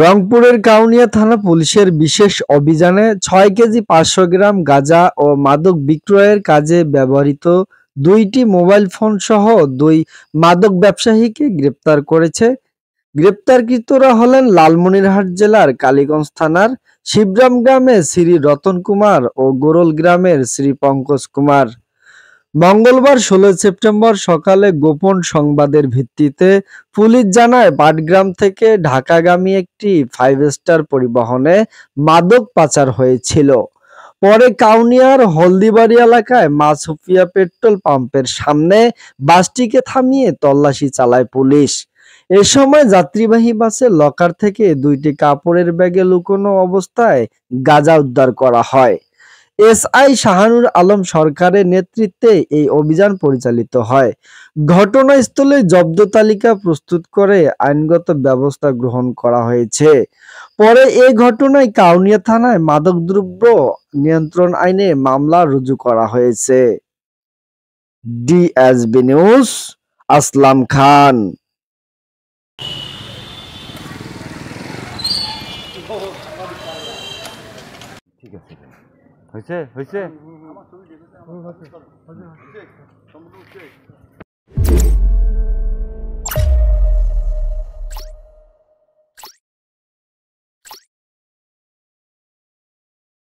রংপুরের কাউনিয়া থানা পুলিশের বিশেষ অভিযানে ৬ কেজি ৫০০ গ্রাম গাঁজা ও মাদক বিক্রয়ের কাজে ব্যবহৃত ২টি মোবাইল ফোনসহ ২ মাদক ব্যবসায়ীকে গ্রেপ্তার করেছে। গ্রেপ্তারকৃতরা হলেন লালমনিরহাট জেলার কালীগঞ্জ থানার শিবগ্রাম গ্রামের শ্রী রতন কুমার ও গোরল গ্রামের শ্রী পঙ্কজ কুমার। মঙ্গলবার ১৬ সেপ্টেম্বর সকালে গোপন সংবাদের ভিত্তিতে পুলিশ জানায় পাটগ্রাম থেকে ঢাকাগামী একটি 5 স্টার পরিবহনে মাদক পাচার হয়েছিল। পরে কাউনিয়ার হলদিবাড়ি এলাকায় মা সুফিয়া পেট্রোল পাম্পের সামনে বাসটিকে থামিয়ে তল্লাশি চালায় পুলিশ। এ সময় যাত্রীবাহী বাসের লকার থেকে ২টি কাপড়ের ব্যাগে লুকোনো অবস্থায় গাঁজা উদ্ধার করা হয়। এসআই শাহানুর আলম সরকারের নেতৃত্বে এই অভিযান পরিচালিত হয়। ঘটনাস্থলে জব্দ তালিকা প্রস্তুত করে আইনগত ব্যবস্থা গ্রহণ করা হয়েছে। পরে এই ঘটনায় কাউনিয়া থানায় মাদকদ্রব্য নিয়ন্ত্রণ আইনে মামলা রুজু করা হয়েছে। ডিএসবি নিউজ, আসলাম খান। ঠিক আছে, হয়েছে হয়েছে।